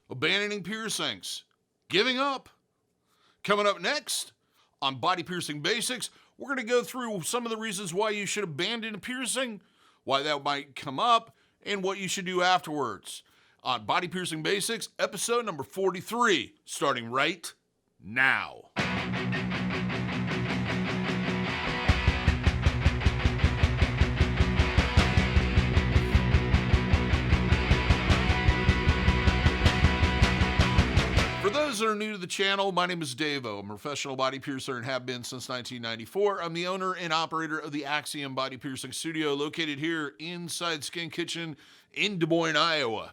abandoning piercings, giving up. Coming up next on Body Piercing Basics, we're going to go through some of the reasons why you should abandon a piercing, why that might come up, and what you should do afterwards. On Body Piercing Basics, episode number 43, starting right now. For those that are new to the channel, my name is DaVo. I'm a professional body piercer and have been since 1994. I'm the owner and operator of the Axiom Body Piercing Studio located here inside Skin Kitchen in Des Moines, Iowa.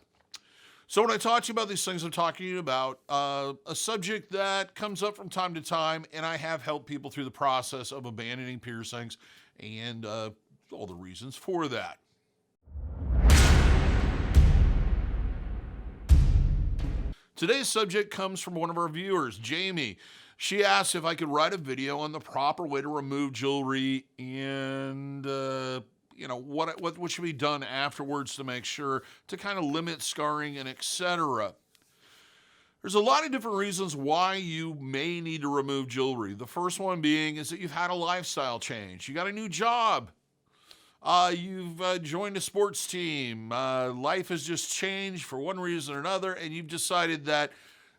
So when I talk to you about these things, I'm talking to you about a subject that comes up from time to time, and I have helped people through the process of abandoning piercings and all the reasons for that. Today's subject comes from one of our viewers, Jamie. She asked if I could write a video on the proper way to remove jewelry and, what should be done afterwards to make sure to kind of limit scarring and etc. There's a lot of different reasons why you may need to remove jewelry. The first one being is that you've had a lifestyle change. You got a new job. You've joined a sports team. Life has just changed for one reason or another, and you've decided that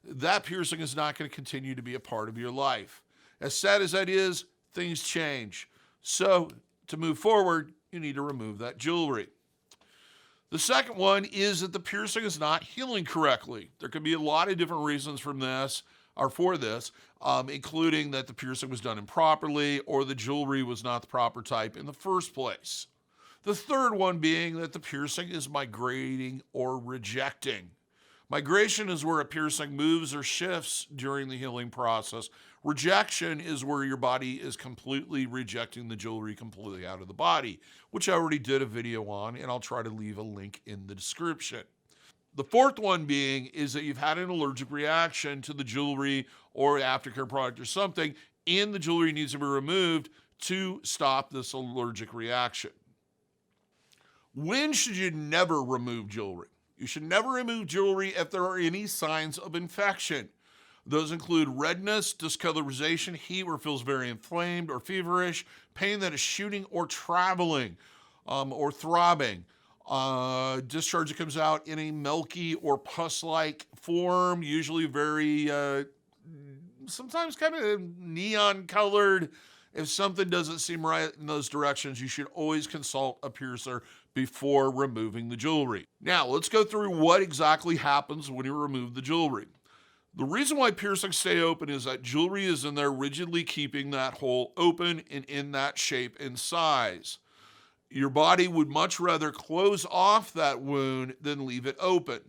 that piercing is not going to continue to be a part of your life. As sad as that is, things change. So to move forward, you need to remove that jewelry. The second one is that the piercing is not healing correctly. There could be a lot of different reasons for this, including that the piercing was done improperly or the jewelry was not the proper type in the first place. The third one being that the piercing is migrating or rejecting. Migration is where a piercing moves or shifts during the healing process. Rejection is where your body is completely rejecting the jewelry completely out of the body, which I already did a video on, and I'll try to leave a link in the description. The fourth one being is that you've had an allergic reaction to the jewelry or aftercare product or something, and the jewelry needs to be removed to stop this allergic reaction. When should you never remove jewelry? You should never remove jewelry if there are any signs of infection. Those include redness, discolorization, heat where it feels very inflamed or feverish, pain that is shooting or traveling, or throbbing. Discharge that comes out in a milky or pus-like form, usually very, sometimes kind of neon colored. If something doesn't seem right in those directions, you should always consult a piercer before removing the jewelry. Now, let's go through what exactly happens when you remove the jewelry. The reason why piercings stay open is that jewelry is in there rigidly keeping that hole open and in that shape and size. Your body would much rather close off that wound than leave it open.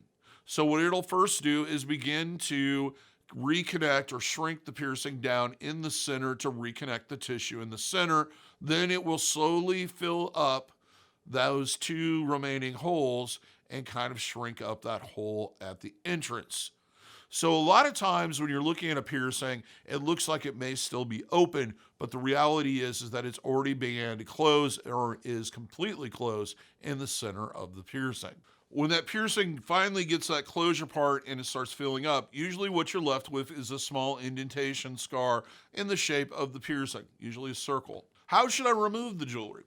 So what it'll first do is begin to reconnect or shrink the piercing down in the center to reconnect the tissue in the center. Then it will slowly fill up those two remaining holes and kind of shrink up that hole at the entrance. So a lot of times when you're looking at a piercing, it looks like it may still be open, but the reality is that it's already began to close or is completely closed in the center of the piercing. When that piercing finally gets that closure part and it starts filling up, usually what you're left with is a small indentation scar in the shape of the piercing, usually a circle. How should I remove the jewelry?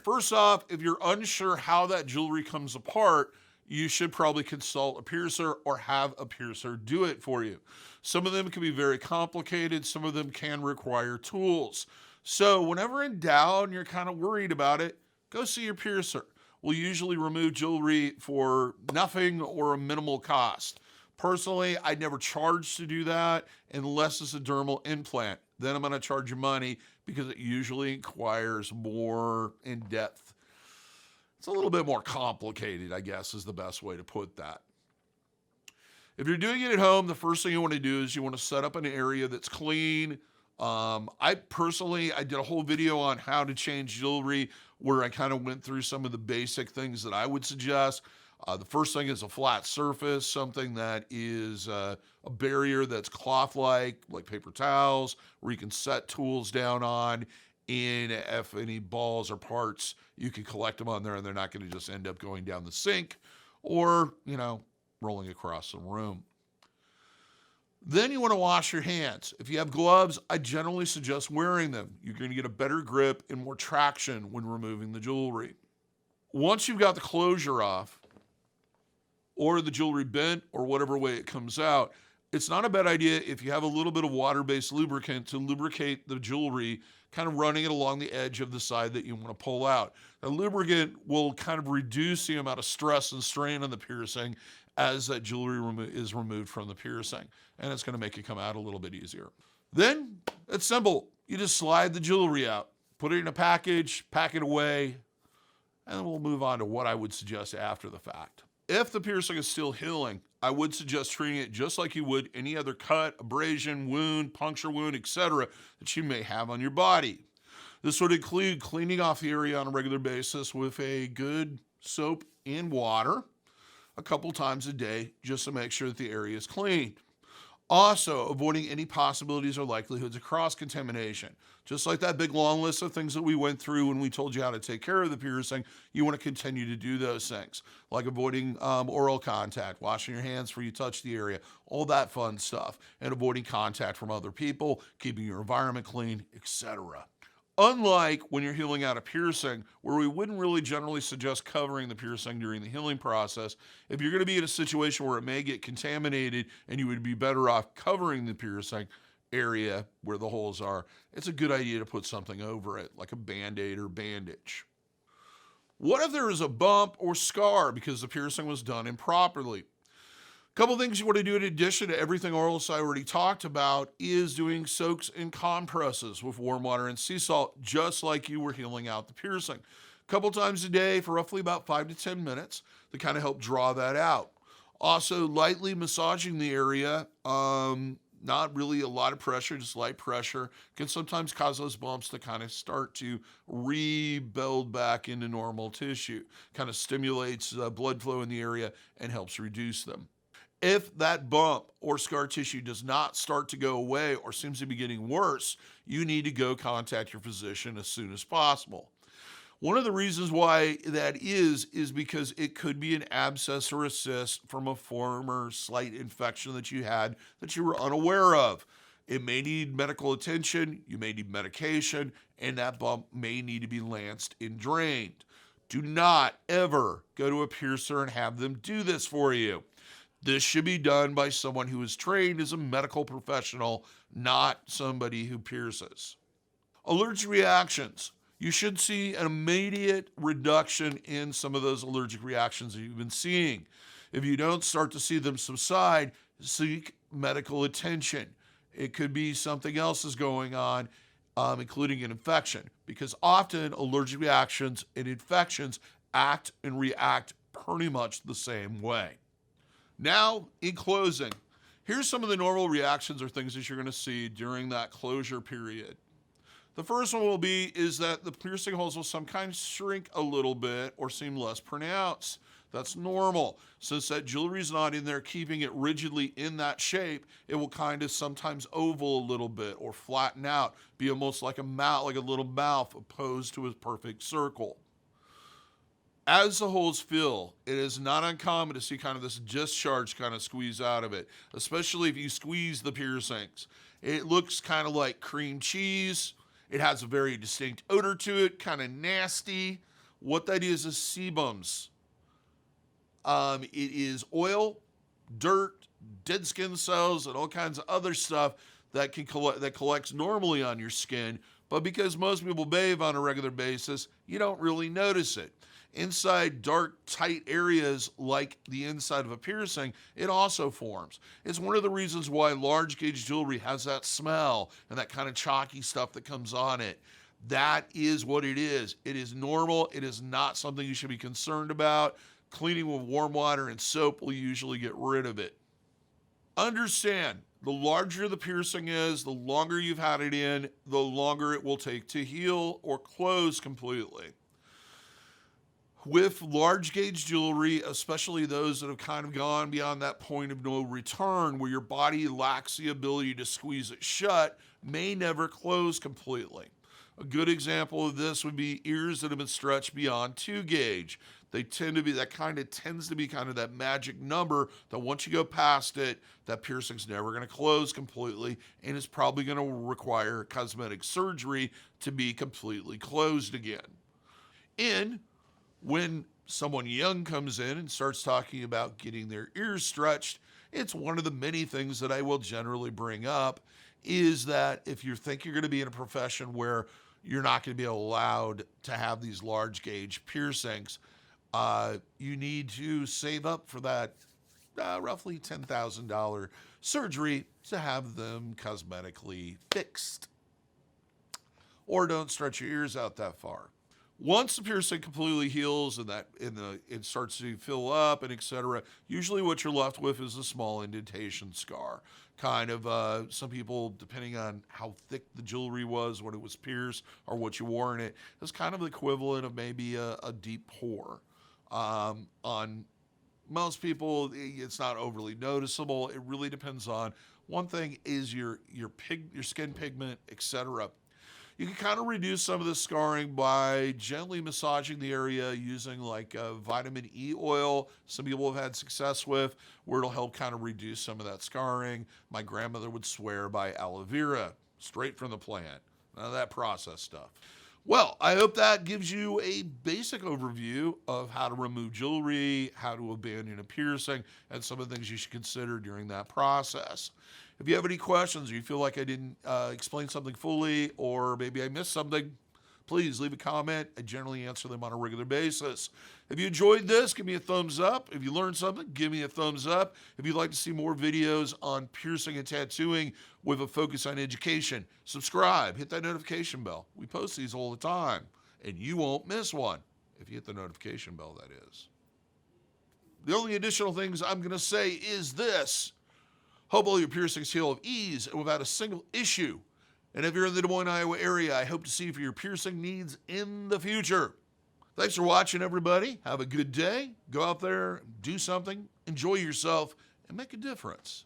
First off, if you're unsure how that jewelry comes apart, you should probably consult a piercer or have a piercer do it for you. Some of them can be very complicated. Some of them can require tools. So whenever in doubt and you're kind of worried about it, go see your piercer. We'll usually remove jewelry for nothing or a minimal cost. Personally, I never charge to do that unless it's a dermal implant. Then I'm going to charge you money because it usually requires more in-depth. It's a little bit more complicated, I guess, is the best way to put that. If you're doing it at home, the first thing you want to do is you want to set up an area that's clean. I did a whole video on how to change jewelry where I kind of went through some of the basic things that I would suggest. The first thing is a flat surface, something that is a barrier that's cloth-like paper towels, where you can set tools down on. And if any balls or parts, you can collect them on there and they're not going to just end up going down the sink or, rolling across the room. Then you want to wash your hands. If you have gloves, I generally suggest wearing them. You're going to get a better grip and more traction when removing the jewelry. Once you've got the closure off, or the jewelry bent, or whatever way it comes out, it's not a bad idea if you have a little bit of water-based lubricant to lubricate the jewelry, kind of running it along the edge of the side that you want to pull out. The lubricant will kind of reduce the amount of stress and strain on the piercing as that jewelry is removed from the piercing, and it's going to make it come out a little bit easier. Then it's simple. You just slide the jewelry out, put it in a package, pack it away, and then we'll move on to what I would suggest after the fact. If the piercing is still healing, I would suggest treating it just like you would any other cut, abrasion, wound, puncture wound, etc. that you may have on your body. This would include cleaning off the area on a regular basis with a good soap and water a couple times a day just to make sure that the area is clean. Also, avoiding any possibilities or likelihoods of cross-contamination. Just like that big long list of things that we went through when we told you how to take care of the piercing, you want to continue to do those things, like avoiding oral contact, washing your hands before you touch the area, all that fun stuff, and avoiding contact from other people, keeping your environment clean, etc. Unlike when you're healing out a piercing, where we wouldn't really generally suggest covering the piercing during the healing process, if you're going to be in a situation where it may get contaminated and you would be better off covering the piercing area where the holes are, it's a good idea to put something over it, like a Band-Aid or bandage. What if there is a bump or scar because the piercing was done improperly? Couple things you want to do in addition to everything else I already talked about is doing soaks and compresses with warm water and sea salt, just like you were healing out the piercing. Couple times a day for roughly about 5 to 10 minutes to kind of help draw that out. Also, lightly massaging the area, not really a lot of pressure, just light pressure, can sometimes cause those bumps to kind of start to rebuild back into normal tissue. Kind of stimulates blood flow in the area and helps reduce them. If that bump or scar tissue does not start to go away or seems to be getting worse, you need to go contact your physician as soon as possible. One of the reasons why that is because it could be an abscess or a cyst from a former slight infection that you had that you were unaware of. It may need medical attention, you may need medication, and that bump may need to be lanced and drained. Do not ever go to a piercer and have them do this for you. This should be done by someone who is trained as a medical professional, not somebody who pierces. Allergic reactions. You should see an immediate reduction in some of those allergic reactions that you've been seeing. If you don't start to see them subside, seek medical attention. It could be something else is going on, including an infection, because often allergic reactions and infections act and react pretty much the same way. Now, in closing, here's some of the normal reactions or things that you're going to see during that closure period. The first one is that the piercing holes will sometimes shrink a little bit or seem less pronounced. That's normal. Since that jewelry is not in there keeping it rigidly in that shape, it will kind of sometimes oval a little bit or flatten out, be almost like a mouth, like a little mouth opposed to a perfect circle. As the holes fill, it is not uncommon to see kind of this discharge kind of squeeze out of it, especially if you squeeze the piercings. It looks kind of like cream cheese. It has a very distinct odor to it, kind of nasty. What that is sebums. It is oil, dirt, dead skin cells, and all kinds of other stuff that collects normally on your skin, but because most people bathe on a regular basis, you don't really notice it. Inside dark, tight areas like the inside of a piercing, it also forms. It's one of the reasons why large gauge jewelry has that smell and that kind of chalky stuff that comes on it. That is what it is. It is normal. It is not something you should be concerned about. Cleaning with warm water and soap will usually get rid of it. Understand, the larger the piercing is, the longer you've had it in, the longer it will take to heal or close completely. With large gauge jewelry, especially those that have kind of gone beyond that point of no return, where your body lacks the ability to squeeze it shut, may never close completely. A good example of this would be ears that have been stretched beyond 2 gauge. They tend to be, that kind of tends to be kind of that magic number that once you go past it, that piercing's never going to close completely, and it's probably going to require cosmetic surgery to be completely closed again. And when someone young comes in and starts talking about getting their ears stretched, it's one of the many things that I will generally bring up is that if you think you're going to be in a profession where you're not going to be allowed to have these large gauge piercings, you need to save up for that roughly $10,000 surgery to have them cosmetically fixed. Or don't stretch your ears out that far. Once the piercing completely heals and it starts to fill up and etc., usually what you're left with is a small indentation scar. Kind of some people, depending on how thick the jewelry was when it was pierced or what you wore in it, it's kind of the equivalent of maybe a deep pore. On most people, it's not overly noticeable. It really depends on, one thing is your skin pigment, etc. You can kind of reduce some of the scarring by gently massaging the area using like vitamin E oil. Some people have had success with, where it'll help kind of reduce some of that scarring. My grandmother would swear by aloe vera, straight from the plant. None of that processed stuff. Well, I hope that gives you a basic overview of how to remove jewelry, how to abandon a piercing, and some of the things you should consider during that process. If you have any questions or you feel like I didn't explain something fully, or maybe I missed something, please leave a comment. I generally answer them on a regular basis. If you enjoyed this, give me a thumbs up. If you learned something, give me a thumbs up. If you'd like to see more videos on piercing and tattooing with a focus on education, subscribe, hit that notification bell. We post these all the time, and you won't miss one if you hit the notification bell, that is. The only additional things I'm going to say is this. Hope all your piercings heal with ease and without a single issue. And if you're in the Des Moines, Iowa area, I hope to see you for your piercing needs in the future. Thanks for watching, everybody. Have a good day. Go out there, do something, enjoy yourself, and make a difference.